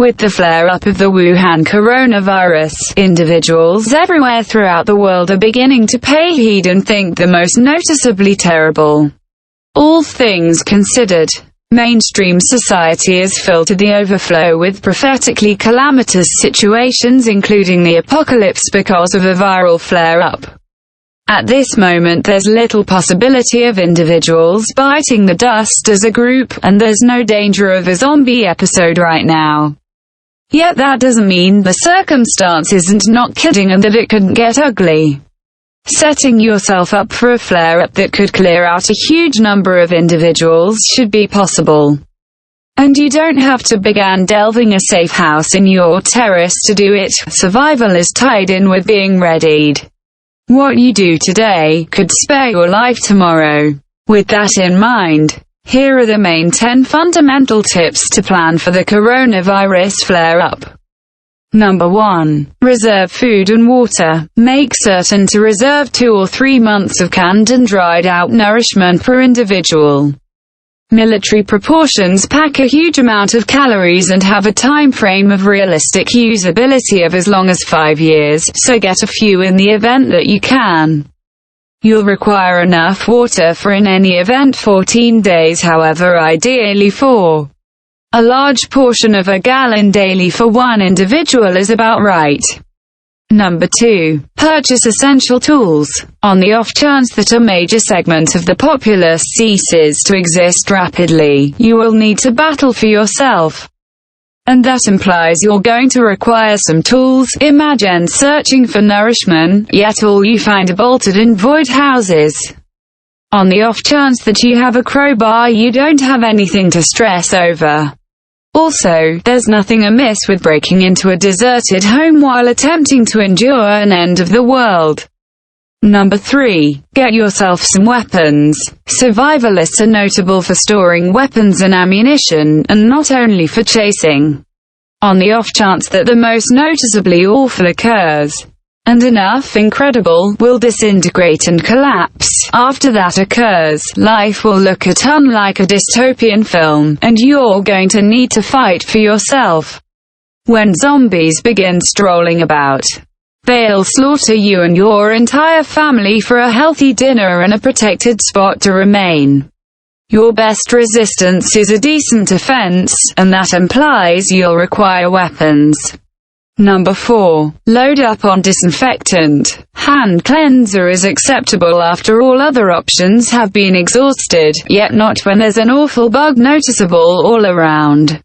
With the flare-up of the Wuhan coronavirus, individuals everywhere throughout the world are beginning to pay heed and think the most noticeably terrible. All things considered, mainstream society is filled to the overflow with prophetically calamitous situations, including the apocalypse because of a viral flare-up. At this moment there's little possibility of individuals biting the dust as a group, and there's no danger of a zombie episode right now. Yet that doesn't mean the circumstance isn't not kidding and that it couldn't get ugly. Setting yourself up for a flare-up that could clear out a huge number of individuals should be possible. And you don't have to begin delving a safe house in your terrace to do it. Survival is tied in with being readied. What you do today could spare your life tomorrow. With that in mind, here are the main 10 fundamental tips to plan for the coronavirus flare-up. Number 1. Reserve food and water. Make certain to reserve 2 or 3 months of canned and dried out nourishment per individual. Military proportions pack a huge amount of calories and have a time frame of realistic usability of as long as 5 years, so get a few in the event that you can. You'll require enough water for in any event 14 days, however ideally 4. A large portion of a gallon daily for one individual is about right. Number 2. Purchase essential tools. On the off chance that a major segment of the populace ceases to exist rapidly, you will need to battle for yourself. And that implies you're going to require some tools. Imagine searching for nourishment, yet all you find are bolted and void houses. On the off chance that you have a crowbar, you don't have anything to stress over. Also, there's nothing amiss with breaking into a deserted home while attempting to endure an end of the world. Number 3. Get yourself some weapons. Survivalists are notable for storing weapons and ammunition, and not only for chasing. On the off chance that the most noticeably awful occurs, and enough incredible will disintegrate and collapse. After that occurs, life will look a ton like a dystopian film, and you're going to need to fight for yourself. When zombies begin strolling about, they'll slaughter you and your entire family for a healthy dinner and a protected spot to remain. Your best resistance is a decent defense, and that implies you'll require weapons. Number 4. Load up on disinfectant. Hand cleanser is acceptable after all other options have been exhausted, yet not when there's an awful bug noticeable all around.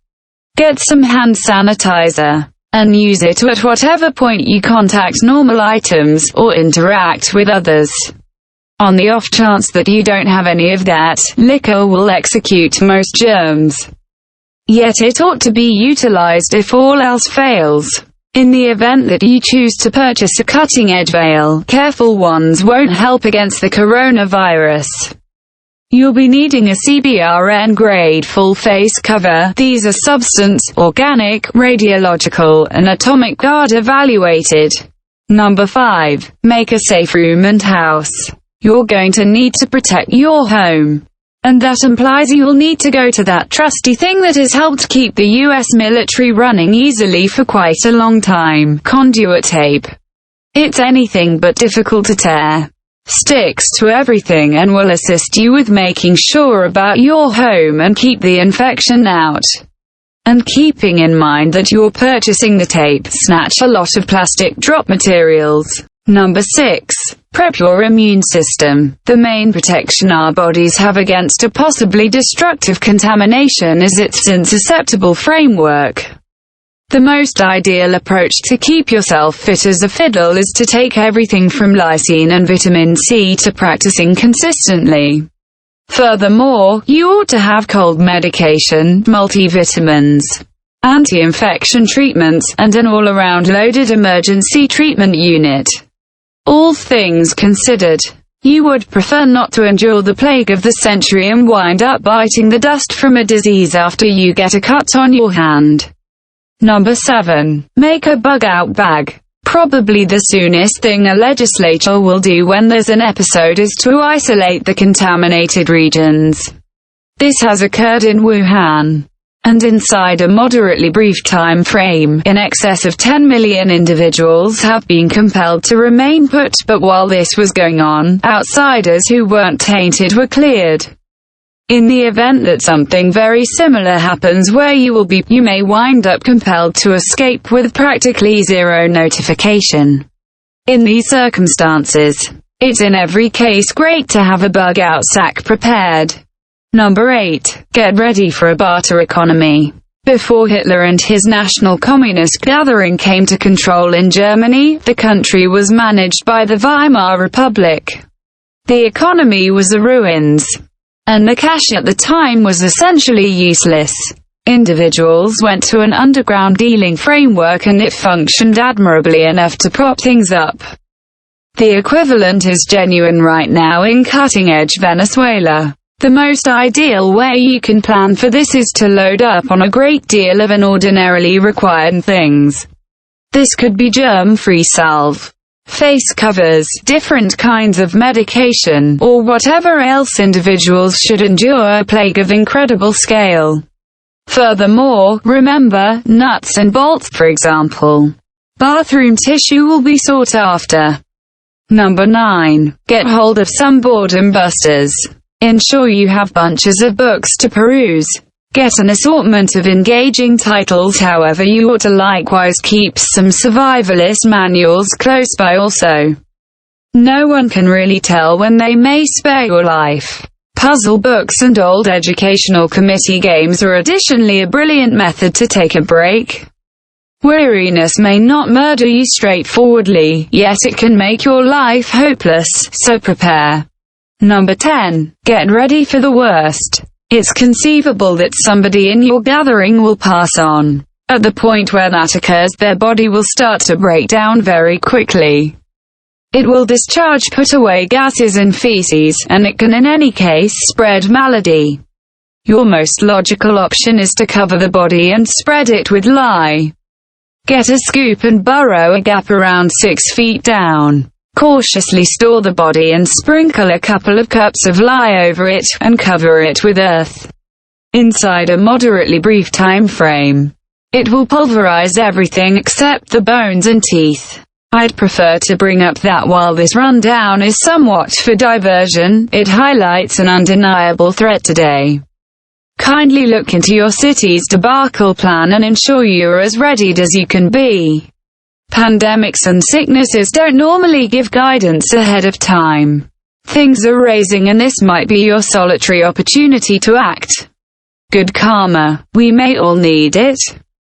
Get some hand sanitizer, and use it at whatever point you contact normal items, or interact with others. On the off chance that you don't have any of that, liquor will execute most germs. Yet it ought to be utilized if all else fails. In the event that you choose to purchase a cutting-edge vial, careful ones won't help against the coronavirus. You'll be needing a CBRN-grade full-face cover. These are substance, organic, radiological, and atomic guard evaluated. Number 5. Make a safe room and house. You're going to need to protect your home. And that implies you'll need to go to that trusty thing that has helped keep the US military running easily for quite a long time: conduit tape. It's anything but difficult to tear. Sticks to everything and will assist you with making sure about your home and keep the infection out. And keeping in mind that you're purchasing the tape, snatch a lot of plastic drop materials. Number 6. Prep your immune system. The main protection our bodies have against a possibly destructive contamination is its insusceptible framework. The most ideal approach to keep yourself fit as a fiddle is to take everything from lysine and vitamin C to practicing consistently. Furthermore, you ought to have cold medication, multivitamins, anti-infection treatments, and an all-around loaded emergency treatment unit. All things considered, you would prefer not to endure the plague of the century and wind up biting the dust from a disease after you get a cut on your hand. Number 7. Make a bug-out bag. Probably the soonest thing a legislature will do when there's an episode is to isolate the contaminated regions. This has occurred in Wuhan. And inside a moderately brief time frame, in excess of 10 million individuals have been compelled to remain put, but while this was going on, outsiders who weren't tainted were cleared. In the event that something very similar happens where you may wind up compelled to escape with practically zero notification. In these circumstances, it's in every case great to have a bug-out sack prepared. Number 8. Get ready for a barter economy. Before Hitler and his National Communist gathering came to control in Germany, the country was managed by the Weimar Republic. The economy was in ruins, and the cash at the time was essentially useless. Individuals went to an underground dealing framework and it functioned admirably enough to prop things up. The equivalent is genuine right now in cutting-edge Venezuela. The most ideal way you can plan for this is to load up on a great deal of unordinarily required things. This could be germ-free salve, face covers, different kinds of medication, or whatever else individuals should endure a plague of incredible scale. Furthermore, remember, nuts and bolts for example. Bathroom tissue will be sought after. Number 9. Get hold of some boredom busters. Ensure you have bunches of books to peruse. Get an assortment of engaging titles, however you ought to likewise keep some survivalist manuals close by also. No one can really tell when they may spare your life. Puzzle books and old educational committee games are additionally a brilliant method to take a break. Weariness may not murder you straightforwardly, yet it can make your life hopeless, so prepare. Number 10. Get ready for the worst. It's conceivable that somebody in your gathering will pass on. At the point where that occurs, their body will start to break down very quickly. It will discharge put-away gases and feces, and it can in any case spread malady. Your most logical option is to cover the body and spread it with lye. Get a scoop and burrow a gap around 6 feet down. Cautiously store the body and sprinkle a couple of cups of lye over it, and cover it with earth. Inside a moderately brief time frame, it will pulverize everything except the bones and teeth. I'd prefer to bring up that while this rundown is somewhat for diversion, it highlights an undeniable threat today. Kindly look into your city's debacle plan and ensure you're as readied as you can be. Pandemics and sicknesses don't normally give guidance ahead of time. Things are raising and this might be your solitary opportunity to act. Good karma. We may all need it.